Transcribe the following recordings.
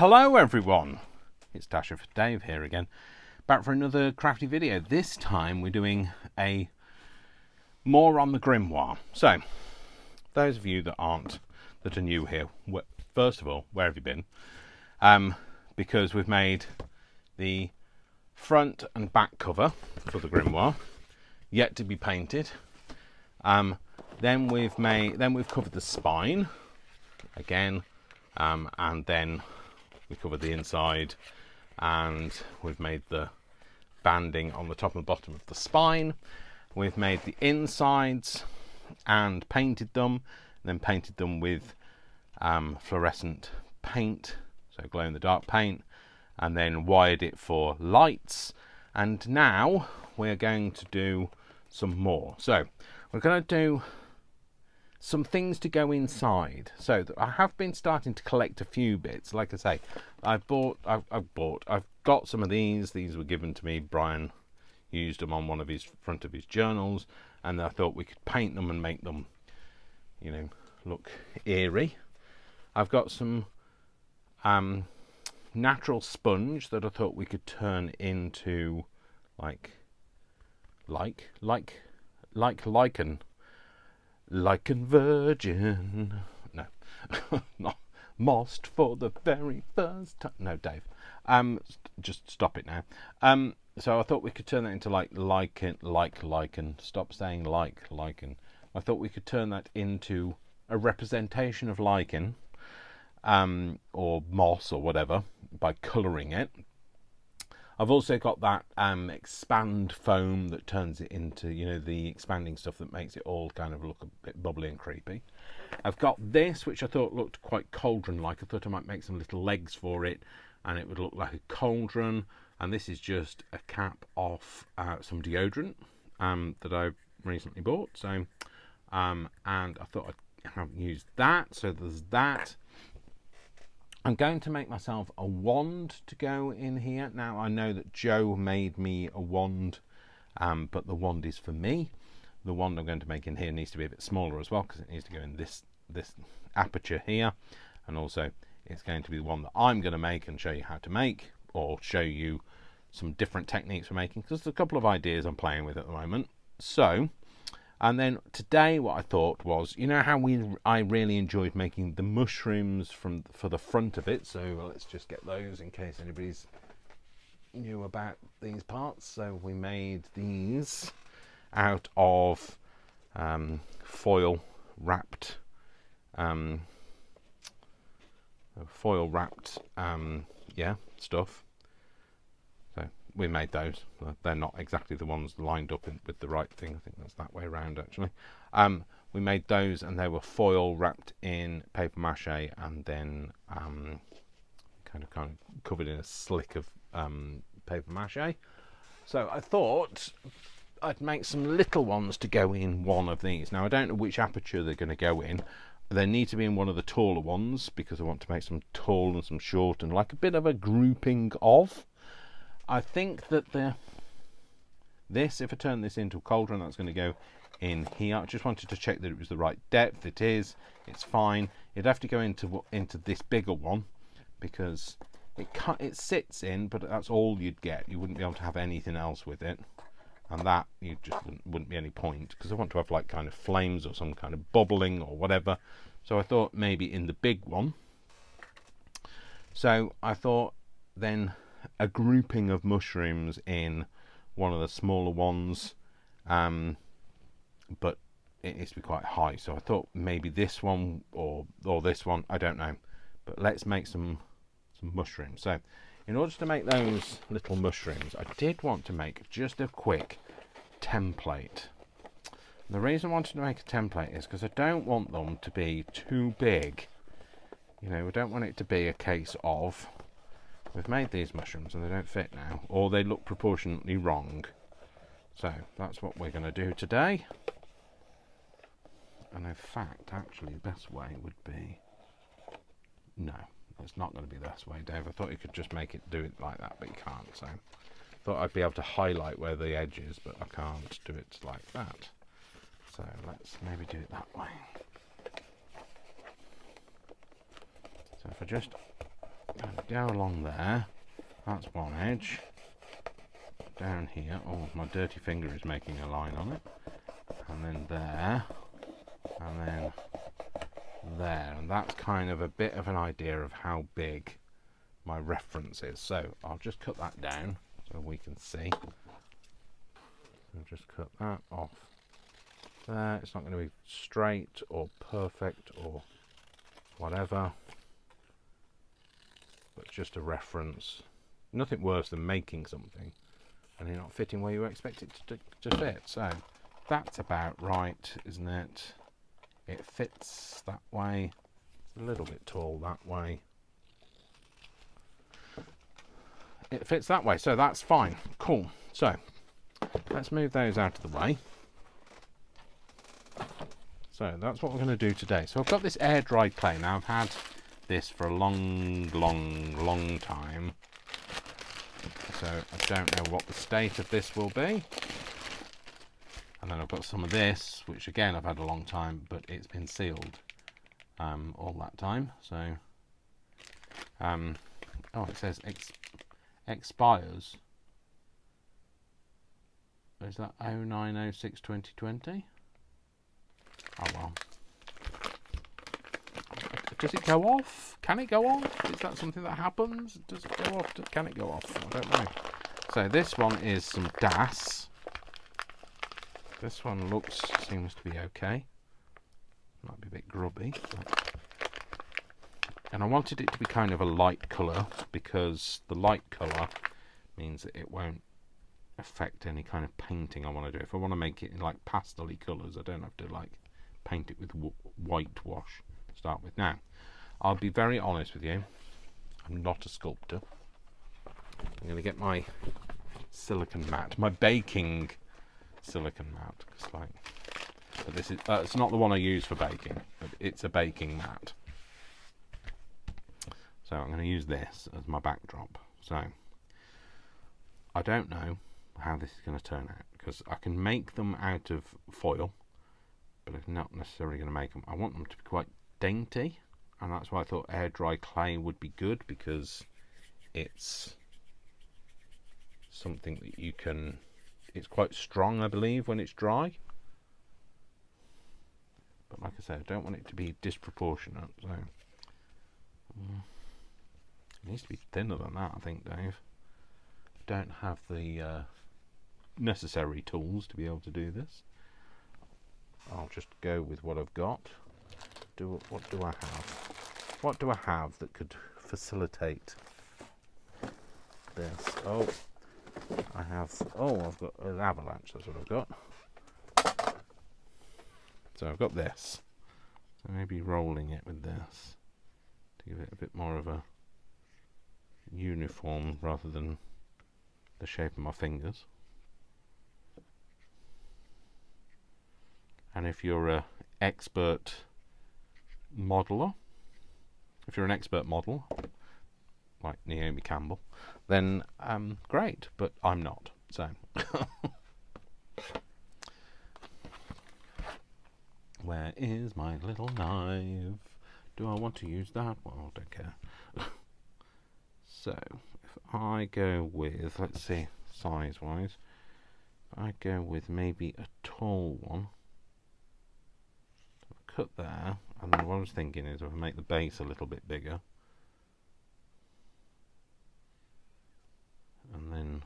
Hello everyone, it's Dasher for Dave here again, back for another crafty video. This time we're doing a more on the Grimoire. So, those of you that are new here, first of all, where have you been? Because we've made the front and back cover for the Grimoire, yet to be painted. Then we've covered the spine again, and then we covered the inside, and we've made the banding on the top and bottom of the spine. We've made the insides and painted them, then painted them with fluorescent paint, so glow in the dark paint, and then wired it for lights. And now we're going to do some more. So we're going to do some things to go inside. So I have been starting to collect a few bits. Like I say, I've got some of these. These were given to me. Brian used them on one of his front of his journals, and I thought we could paint them and make them, you know, look eerie. I've got some natural sponge that I thought we could turn into like lichen virgin. No, not mossed for the very first time. No, Dave. Just stop it now. So I thought we could turn that into lichen. Stop saying lichen. I thought we could turn that into a representation of lichen, or moss or whatever, by colouring it. I've also got that expand foam that turns it into, you know, the expanding stuff that makes it all kind of look a bit bubbly and creepy. I've got this, which I thought looked quite cauldron-like. I thought I might make some little legs for it, and it would look like a cauldron. And this is just a cap off some deodorant that I recently bought. So, and I thought I'd use that. So there's that. I'm going to make myself a wand to go in here. Now, I know that Joe made me a wand, but the wand is for me. The wand I'm going to make in here needs to be a bit smaller as well, because it needs to go in this aperture here. And also, it's going to be the one that I'm going to make and show you how to make, or show you some different techniques for making, because there's a couple of ideas I'm playing with at the moment. So, and then today what I thought was, you know how I really enjoyed making the mushrooms for the front of it. So let's just get those in case anybody's new about these parts. So we made these out of foil wrapped stuff. So we made those. They're not exactly the ones lined up with the right thing. I think that's that way around, actually. We made those, and they were foil wrapped in paper mache, and then kind of covered in a slick of paper mache. So I thought I'd make some little ones to go in one of these. Now, I don't know which aperture they're going to go in. They need to be in one of the taller ones, because I want to make some tall and some short, and like a bit of a grouping of. I think that if I turn this into a cauldron, that's going to go in here. I just wanted to check that it was the right depth. It is. It's fine. It'd have to go into this bigger one, because it sits in, but that's all you'd get. You wouldn't be able to have anything else with it, and that you just wouldn't be any point, because I want to have like kind of flames or some kind of bubbling or whatever. So I thought maybe in the big one. So I thought then a grouping of mushrooms in one of the smaller ones, but it needs to be quite high. So I thought maybe this one or this one, I don't know, but let's make some mushrooms. So in order to make those little mushrooms, I did want to make just a quick template. The reason I wanted to make a template is because I don't want them to be too big. You know, we don't want it to be a case of we've made these mushrooms and they don't fit now, or they look proportionately wrong. So that's what we're going to do today. And in fact, actually, the best way would be... No, it's not going to be the best way, Dave. I thought you could just do it like that, but you can't. So I thought I'd be able to highlight where the edge is, but I can't do it like that. So let's maybe do it that way. So if I just go along there. That's one edge. Down here. Oh, my dirty finger is making a line on it. And then there. And then there. And that's kind of a bit of an idea of how big my reference is. So I'll just cut that down so we can see. I'll just cut that off there. It's not going to be straight or perfect or whatever, but just a reference. Nothing worse than making something and you're not fitting where you expect it to fit. So that's about right, isn't it? It fits that way. It's a little bit tall that way. It fits that way, so that's fine. Cool. So let's move those out of the way. So that's what we're going to do today. So I've got this air dried clay. Now I've had this for a long time. So I don't know what the state of this will be. And then I've got some of this, which again I've had a long time, but it's been sealed all that time. So, oh, it says expires. Is that 09/06/2020? Oh well. Does it go off? Can it go off? Is that something that happens? Does it go off? Can it go off? I don't know. So this one is some DAS. This one seems to be okay. Might be a bit grubby. And I wanted it to be kind of a light colour because the light colour means that it won't affect any kind of painting I want to do. If I want to make it in like pastel-y colours, I don't have to like paint it with whitewash to start with. Now, I'll be very honest with you. I'm not a sculptor. I'm going to get my silicon mat, my baking silicon mat. But this is it's not the one I use for baking, but it's a baking mat. So I'm going to use this as my backdrop. So I don't know how this is going to turn out because I can make them out of foil, but I'm not necessarily going to make them. I want them to be quite dainty, and that's why I thought air dry clay would be good because it's something that you can. It's quite strong, I believe, when it's dry. But like I said, I don't want it to be disproportionate. So it needs to be thinner than that, I think, Dave. I don't have the necessary tools to be able to do this. I'll just go with what I've got. What do I have? What do I have that could facilitate this? Oh, I have. Oh, I've got an avalanche. That's what I've got. So I've got this. So maybe rolling it with this to give it a bit more of a uniform rather than the shape of my fingers. And if you're an expert modeler, if you're an expert model like Naomi Campbell, then great, but I'm not. So where is my little knife? Do I want to use that? Well, I don't care. So if I go with, let's see, size wise, if I go with maybe a tall one, so cut there, and then what I was thinking is if I make the base a little bit bigger, and then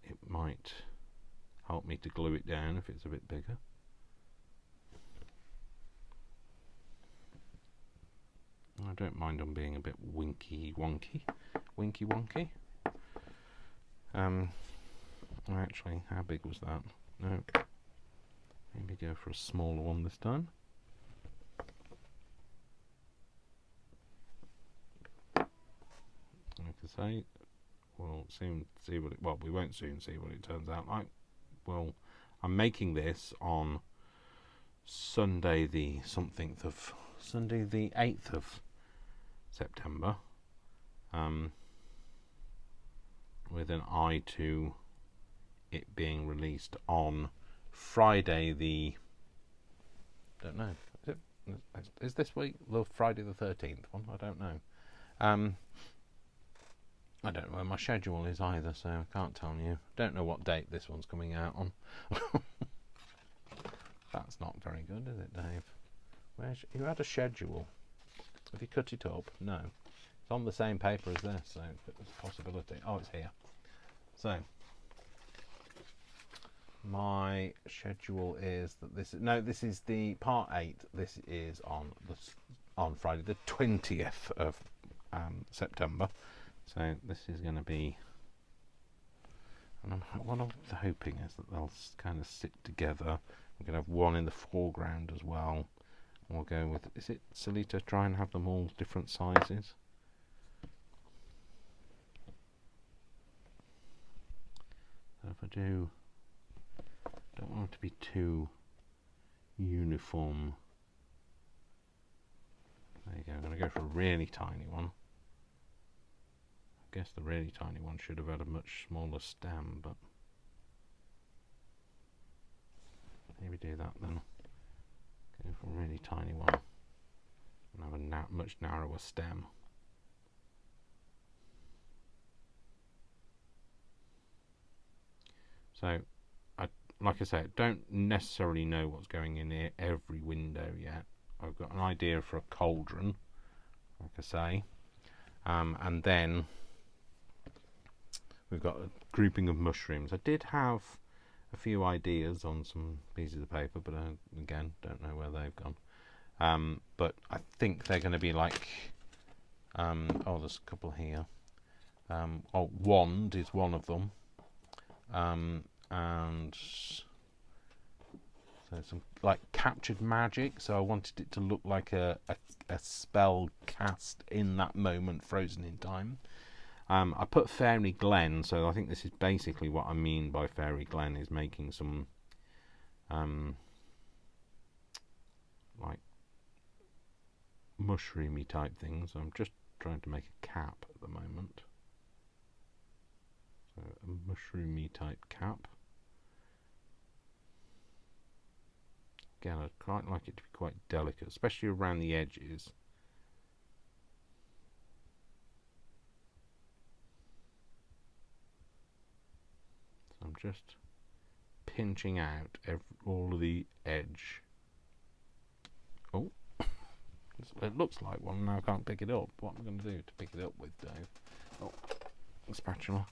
it might help me to glue it down if it's a bit bigger. I don't mind them being a bit winky wonky. Actually, how big was that? No. Maybe go for a smaller one this time. Like I say, we'll soon see what it. Well, we won't soon see what it turns out like. Well, I'm making this on Sunday the 8th of September, with an eye to it being released on Friday the, don't know, is it Is this week the Friday the 13th one? I don't know. I don't know where my schedule is either, so I can't tell you. Don't know what date this one's coming out on. That's not very good, is it, Dave? You had a schedule. Have you cut it up? No. It's on the same paper as this, so it's a possibility. Oh, it's here. So, my schedule is that this is the part 8. This is on Friday the 20th of September. So this is going to be, and what I'm hoping is that they'll kind of sit together. We're going to have one in the foreground as well. We'll go with, is it silly to try and have them all different sizes? So if I don't want it to be too uniform. There you go, I'm going to go for a really tiny one. I guess the really tiny one should have had a much smaller stem, but maybe do that then. Go for a really tiny one and have a much narrower stem. So, like I say, don't necessarily know what's going in every window yet. I've got an idea for a cauldron, like I say, and then we've got a grouping of mushrooms. I did have a few ideas on some pieces of paper, but again, don't know where they've gone. But I think they're going to be like, oh, there's a couple here. Wand is one of them, and so some like captured magic. So I wanted it to look like a spell cast in that moment, frozen in time. I put Fairy Glen, so I think this is basically what I mean by Fairy Glen, is making some like mushroomy type things. I'm just trying to make a cap at the moment. So a mushroomy type cap. Again, I'd quite like it to be quite delicate, especially around the edges. So I'm just pinching out all of the edge. Oh, it looks like one, now I can't pick it up. What am I going to do to pick it up with, Dave? Oh, the spatula.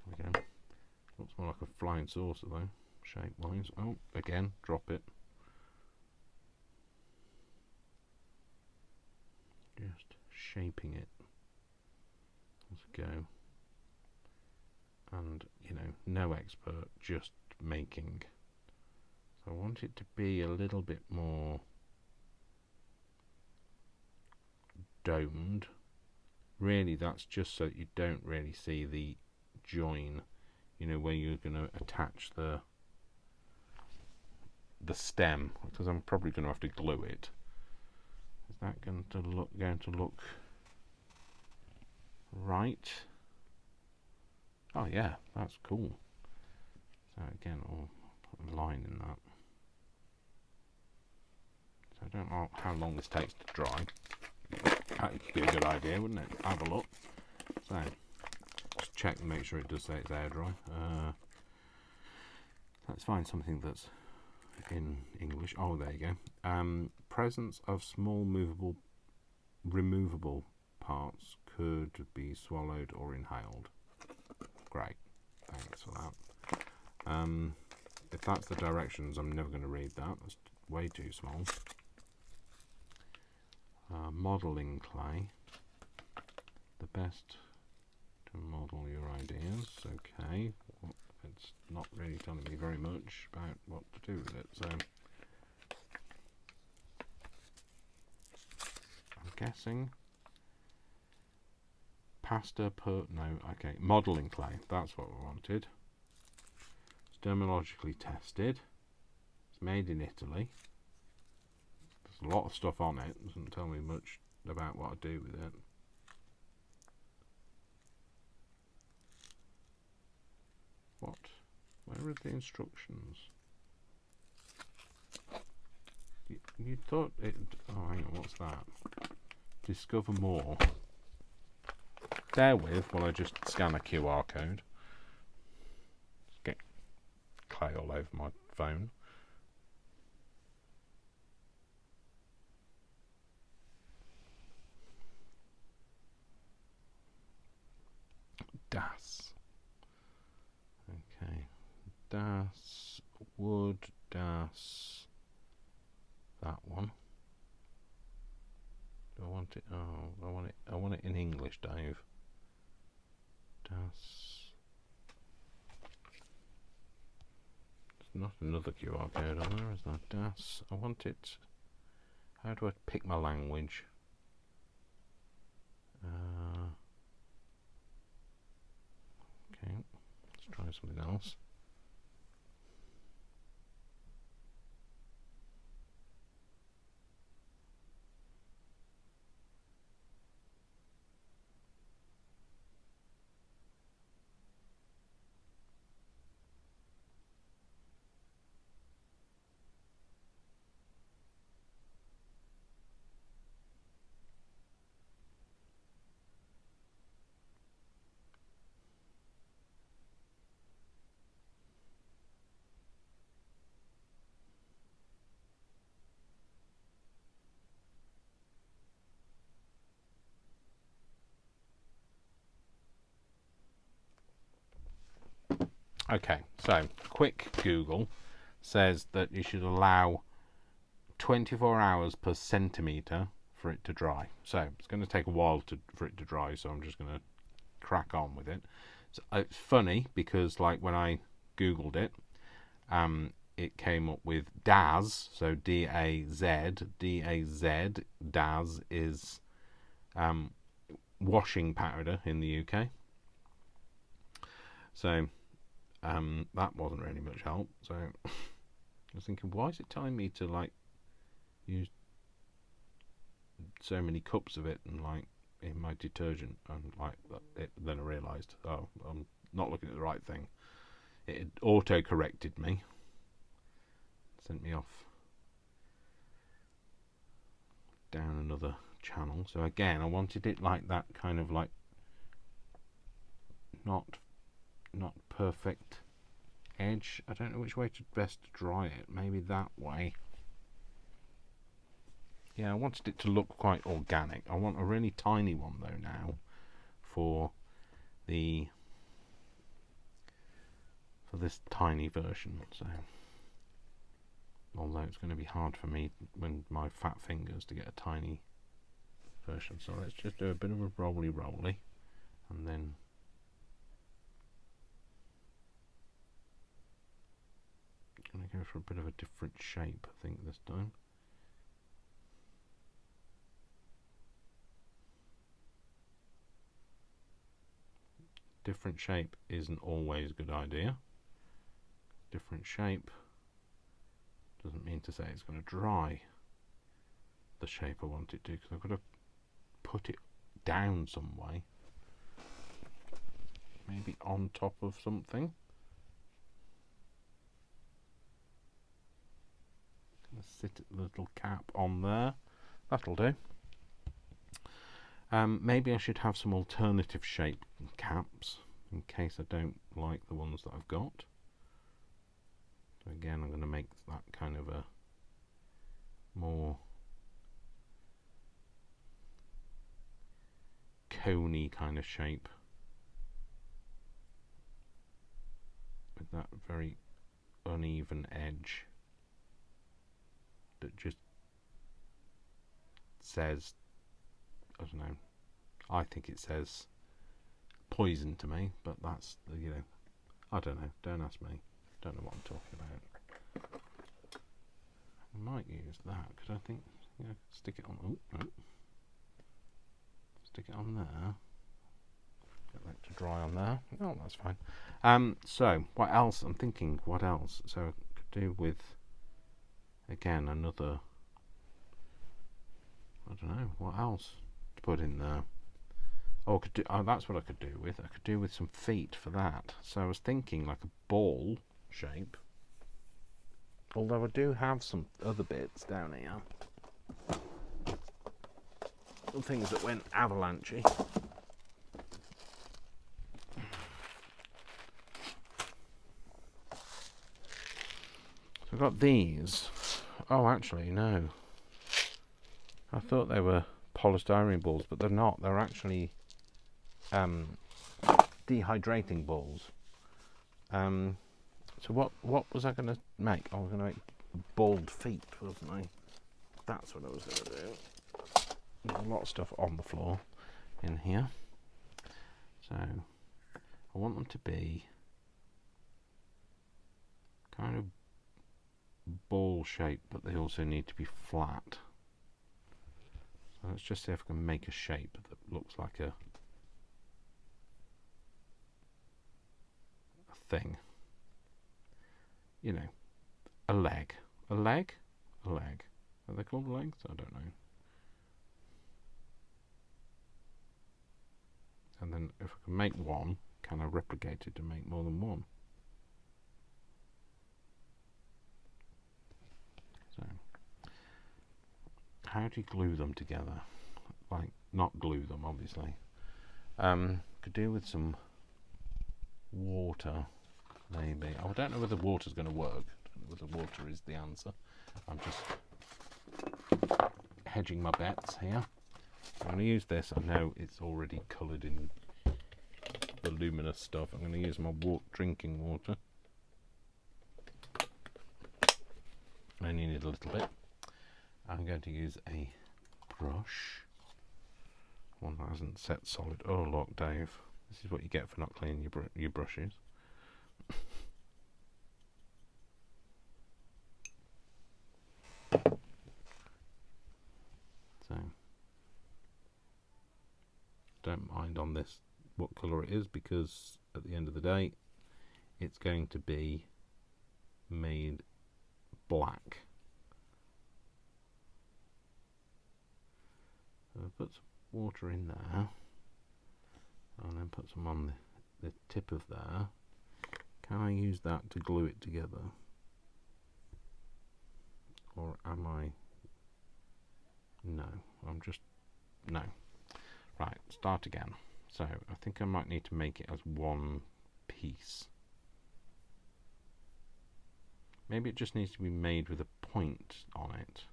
There we go. Looks more like a flying saucer though, shape-wise. Oh, again, drop it. Just shaping it as I go. And, you know, no expert, just making. So I want it to be a little bit more domed. Really, that's just so that you don't really see the join, you know, where you're going to attach the stem, because I'm probably going to have to glue it. Is that going to look right? Oh yeah, that's cool. So again, I'll put a line in that. So I don't know how long this takes to dry. That would be a good idea, wouldn't it? Have a look. So just check and make sure it does say it's air dry. Let's find something that's in English. Oh, there you go. Presence of small removable parts could be swallowed or inhaled. Great, thanks for that. If that's the directions, I'm never going to read that. That's way too small. Modelling clay. The best to model your ideas. Okay, well, it's not really telling me very much about what to do with it, so I'm guessing pasta modelling clay, that's what we wanted. It's dermatologically tested, it's made in Italy, there's a lot of stuff on it, doesn't tell me much about what I do with it. Where are the instructions? You thought it... Oh, hang on, what's that? Discover more. Bear with while I just scan a QR code. Get clay all over my phone. Das. Okay. Das. Wood. Das. That one. Do I want it? Oh, I want it in English, Dave. Das. There's not another QR code on there, is there? Das. I want it. How do I pick my language? Okay, let's try something else. Okay, so quick Google says that you should allow 24 hours per centimetre for it to dry. So it's going to take a while for it to dry, so I'm just going to crack on with it. So it's funny because like when I Googled it, it came up with DAZ, so D-A-Z, DAZ is washing powder in the UK. So that wasn't really much help. So I was thinking, why is it telling me to like use so many cups of it and like in my detergent? And like then I realised, oh, I'm not looking at the right thing. It had auto-corrected me, sent me off down another channel. So again, I wanted it like that, kind of like not perfect edge. I don't know which way to best dry it. Maybe that way. Yeah, I wanted it to look quite organic. I want a really tiny one though now for this tiny version. So although it's going to be hard for me when my fat fingers to get a tiny version. So let's just do a bit of a roly and then I'm going to go for a bit of a different shape, I think, this time. Different shape isn't always a good idea. Different shape doesn't mean to say it's going to dry the shape I want it to, because I've got to put it down some way. Maybe on top of something. Sit a little cap on there. That'll do. Maybe I should have some alternative shape caps in case I don't like the ones that I've got. So again, I'm going to make that kind of a more coney kind of shape with that very uneven edge that just says, I don't know, I think it says poison to me, but that's, you know, I don't know, don't ask me, don't know what I'm talking about. I might use that, because I think, you know, stick it on, stick it on there, get that to dry on there, oh, that's fine. So, what else, I'm thinking, what else, so I could do with, again, another, I don't know, what else to put in there. Oh, I could do, oh, that's what I could do with. I could do with some feet for that. So I was thinking like a ball shape Although I do have some other bits down here. Some things that went avalanchy. So I've got these. Oh, actually, no. I thought they were polystyrene balls, but they're not. They're actually dehydrating balls. So what was I going to make? I was going to make bald feet, wasn't I? That's what I was going to do. There's a lot of stuff on the floor in here. So I want them to be kind of ball shaped, but they also need to be flat. So let's just see if I can make a shape that looks like a thing. You know, a leg. A leg? A leg. Are they called legs? I don't know. And then if I can make one, can I replicate it to make more than one? So, how do you glue them together? Like, not glue them, obviously. Could do with some water, maybe. I don't know whether water's going to work. I don't know whether water is the answer. I'm just hedging my bets here. I'm going to use this. I know it's already coloured in voluminous stuff. I'm going to use my drinking water. I only need a little bit. I'm going to use a brush. One that hasn't set solid. Oh, look, Dave. This is what you get for not cleaning your brushes. So, don't mind on this what colour it is, because at the end of the day it's going to be made black. So I'll put some water in there and then put some on the tip of there. Can I use that to glue it together, or am I? No, I'm just no. Right, start again. So I think I might need to make it as one piece. Maybe it just needs to be made with a point on it.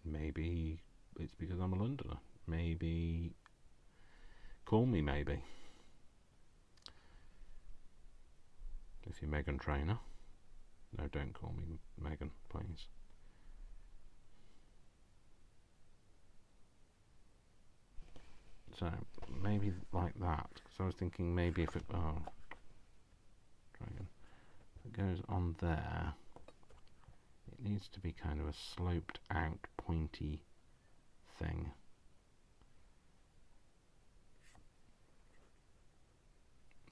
Maybe it's because I'm a Londoner. Maybe call me maybe. If you're Meghan Trainor. No, don't call me Meghan, please. So maybe like that. Because I was thinking maybe if it dragon. If it goes on there, it needs to be kind of a sloped out pointy thing.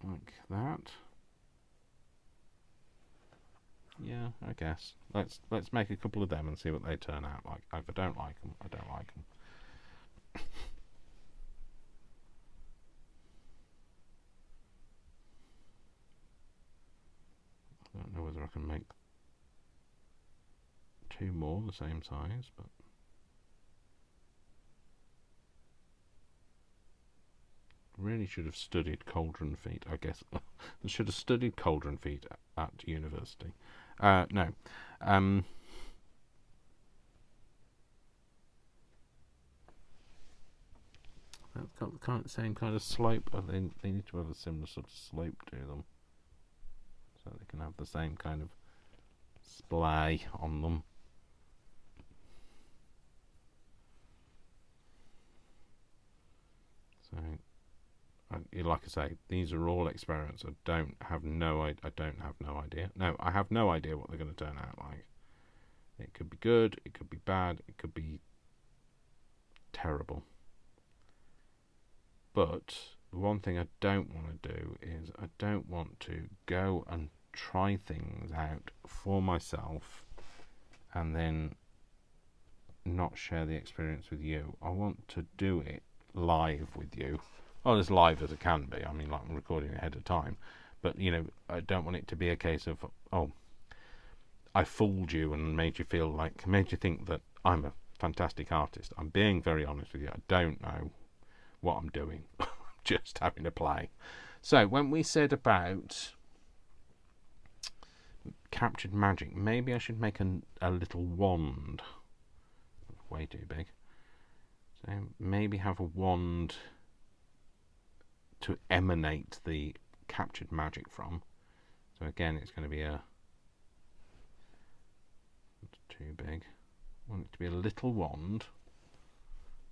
Like that. Yeah, I guess. Let's make a couple of them and see what they turn out like. If I don't like them, I don't like them. I don't know whether I can make two more the same size, but really should have studied cauldron feet, I guess. I should have studied cauldron feet at university. No. That's got the same kind of slope. They need to have a similar sort of slope to them, so they can have the same kind of splay on them. So, like I say, these are all experiments. I don't have no idea. No, I have no idea what they're going to turn out like. It could be good, it could be bad, it could be terrible. But the one thing I don't want to do is I don't want to go and try things out for myself and then not share the experience with you. I want to do it live with you. Well, as live as it can be. I mean, like I'm recording ahead of time. But, you know, I don't want it to be a case of, oh, I fooled you and made you think that I'm a fantastic artist. I'm being very honest with you. I don't know what I'm doing. I'm just having a play. So when we said about captured magic, maybe I should make a little wand. Way too big. So maybe have a wand to emanate the captured magic from. So again, it's going to be it's too big. I want it to be a little wand.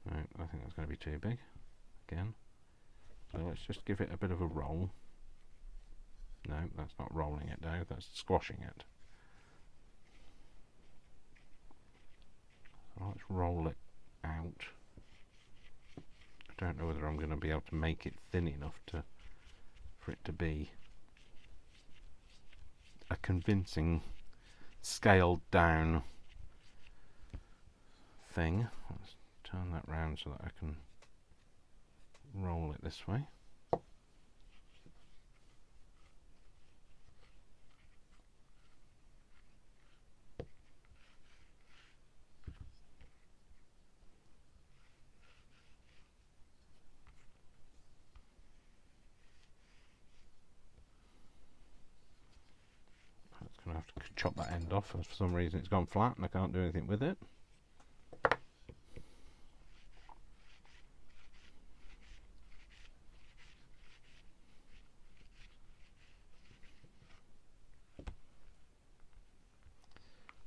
No, I think that's going to be too big. Again. So let's just give it a bit of a roll. No, that's not rolling it down, that's squashing it. So let's roll it out. I don't know whether I'm going to be able to make it thin enough for it to be a convincing scaled down thing. Let's turn that round so that I can roll it this way. Going to have to chop that end off, as for some reason it's gone flat and I can't do anything with it.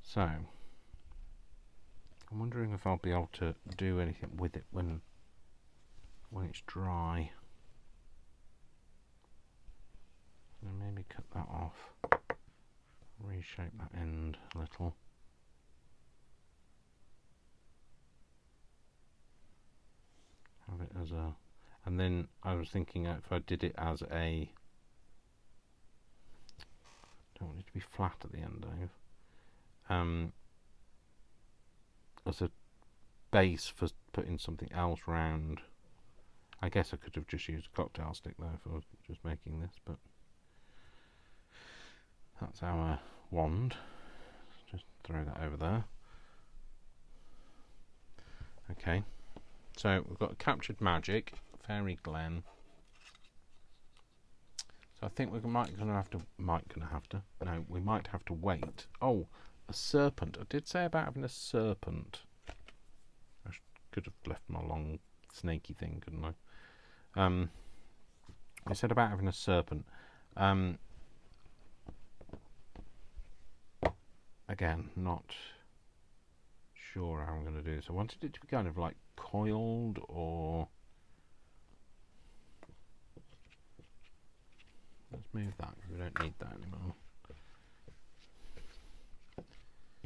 So I'm wondering if I'll be able to do anything with it when it's dry. So maybe cut that off. Reshape that end a little. Have it as a, and then I was thinking if I did it as a, don't want it to be flat at the end, Dave. As a base for putting something else round. I guess I could have just used a cocktail stick though if I was just making this, but that's our wand. Just throw that over there. Okay, so we've got captured magic, Fairy Glen. So I think we might have to wait. Oh, a serpent. I did say about having a serpent. I could have left my long snaky thing, couldn't I? I said about having a serpent. Again, not sure how I'm going to do this. I wanted it to be kind of like coiled, or let's move that because we don't need that anymore.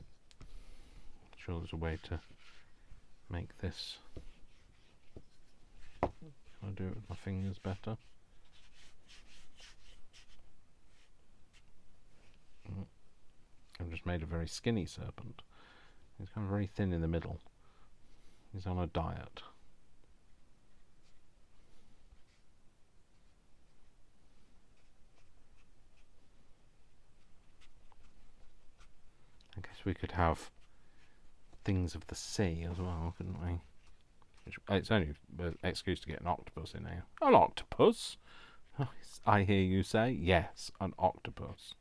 I'm sure there's a way to make this. Can I do it with my fingers better? I've just made a very skinny serpent. He's kind of very thin in the middle. He's on a diet. I guess we could have things of the sea as well, couldn't we? It's only an excuse to get an octopus in here. An octopus? I hear you say. Yes, an octopus.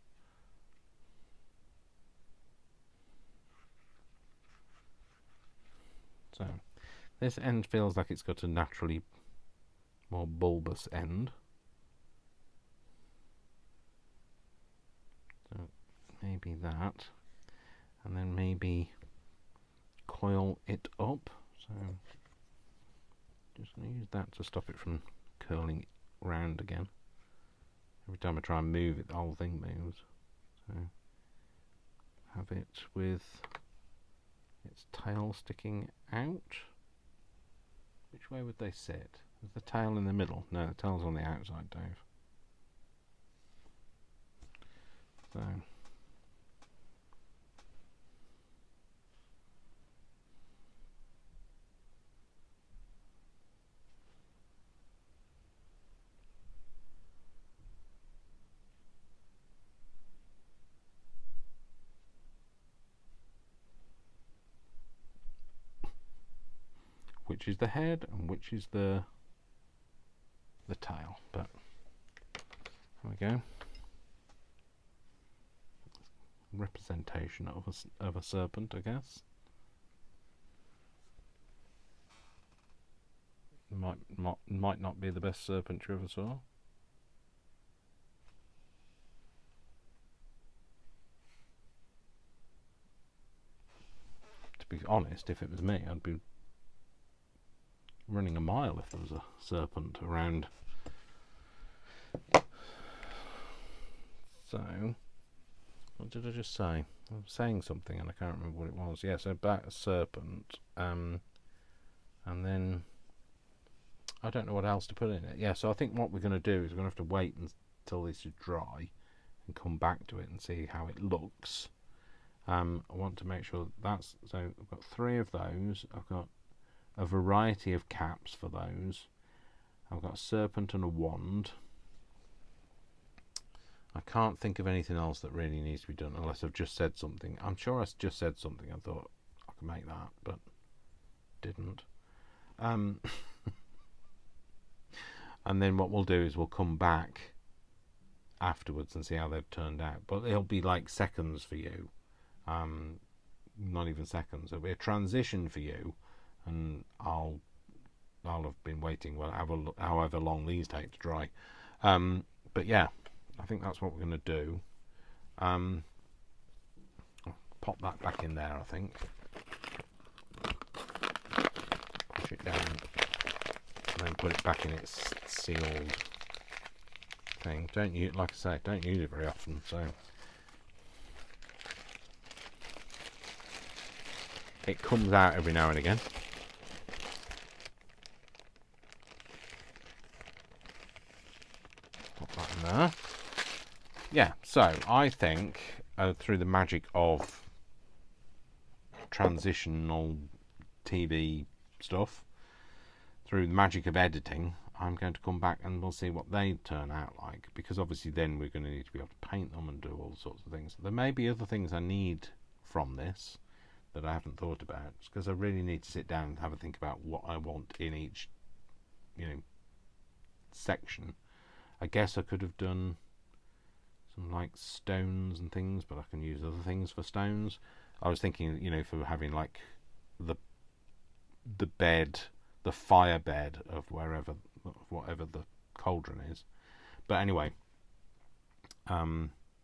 So this end feels like it's got a naturally more bulbous end. So maybe that, and then maybe coil it up. So just going to use that to stop it from curling round again. Every time I try and move it, the whole thing moves. So have it with its tail sticking out. Which way would they sit? Is the tail in the middle? No, the tail's on the outside, Dave. So which is the head and which is the tail. But there we go. Representation of a serpent, I guess. Might not be the best serpent you ever saw. To be honest, if it was me, I'd be running a mile if there was a serpent around. So, what did I just say? I was saying something and I can't remember what it was. Yeah, so about a serpent, and then I don't know what else to put in it. Yeah, so I think what we're going to do is we're going to have to wait until this is dry and come back to it and see how it looks. I want to make sure that's, so I've got 3 of those. I've got a variety of caps for those. I've got a serpent and a wand. I can't think of anything else that really needs to be done unless I've just said something. I'm sure I just said something. I thought I could make that, but didn't. And then what we'll do is we'll come back afterwards and see how they've turned out. But it'll be like seconds for you. Not even seconds. It'll be a transition for you, and I'll have been waiting however long these take to dry. But yeah, I think that's what we're going to do. I'll pop that back in there, I think. Push it down and then put it back in its sealed thing. Like I say, don't use it very often, so it comes out every now and again. Pop that in there. Yeah, so I think through the magic of transitional TV stuff, through the magic of editing, I'm going to come back and we'll see what they turn out like, because obviously then we're going to need to be able to paint them and do all sorts of things. There may be other things I need from this that I haven't thought about, because I really need to sit down and have a think about what I want in each, section. I guess I could have done some like stones and things, but I can use other things for stones. I was thinking, for having like the bed, the fire bed of whatever the cauldron is. But anyway,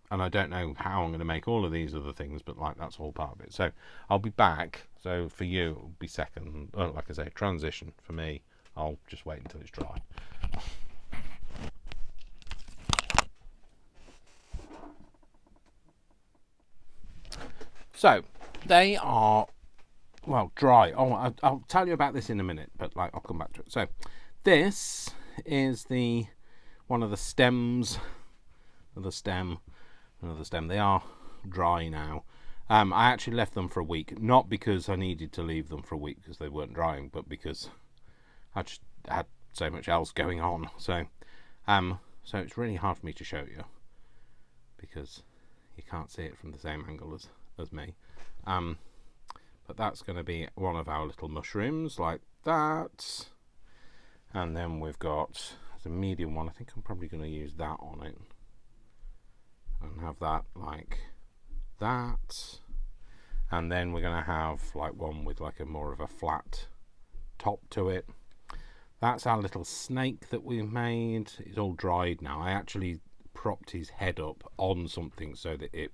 and I don't know how I'm going to make all of these other things, but like that's all part of it. So I'll be back. So for you, it'll be second. Like I say, transition. For me, I'll just wait until it's dry. So they are, well, dry. Oh, I'll tell you about this in a minute, but I'll come back to it. So this is one of the stems of the stem. Another stem. They are dry now. I actually left them for a week, not because I needed to leave them for a week because they weren't drying, but because I just had so much else going on. So it's really hard for me to show you because you can't see it from the same angle as me. But that's going to be one of our little mushrooms like that. And then we've got a medium one. I think I'm probably going to use that on it. And have that like that. And then we're going to have like one with like a more of a flat top to it. That's our little snake that we made. It's all dried now. I actually propped his head up on something so that it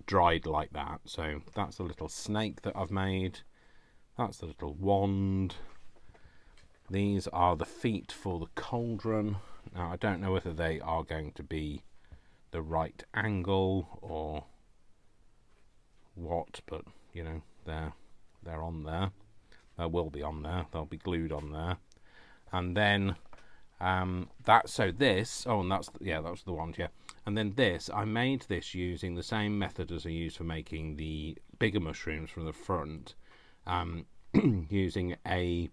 dried like that. So that's a little snake that I've made. That's the little wand. These are the feet for the cauldron. Now I don't know whether they are going to be the right angle or what, but they're on there. They will be on there. They'll be glued on there. And then that was the wand, yeah. And then this, I made this using the same method as I used for making the bigger mushrooms from the front, using a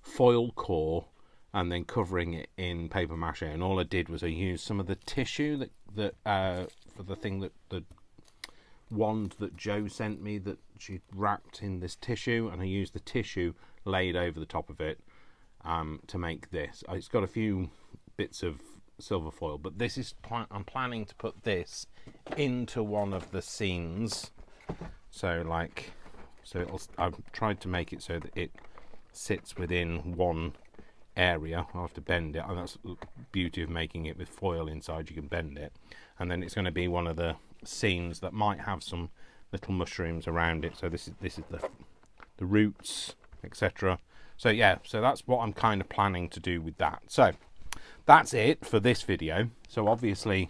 foil core and then covering it in paper mache. And all I did was I used some of the tissue that for the thing that the wand that Jo sent me, that she wrapped in this tissue, and I used the tissue laid over the top of it to make this. It's got a few bits of silver foil, but this is I'm planning to put this into one of the scenes. So I've tried to make it so that it sits within one area. I'll have to bend it, and that's the beauty of making it with foil inside. You can bend it, and then it's going to be one of the scenes that might have some little mushrooms around it. So this is the roots, etc. So yeah, so that's what I'm kind of planning to do with that. So that's it for this video. So obviously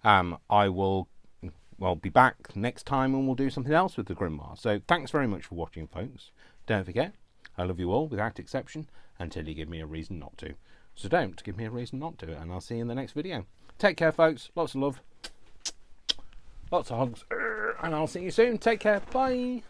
I will be back next time and we'll do something else with the Grimoire. So thanks very much for watching, folks. Don't forget, I love you all without exception until you give me a reason not to. So don't give me a reason not to, and I'll see you in the next video. Take care, folks. Lots of love. Lots of hugs. And I'll see you soon. Take care. Bye.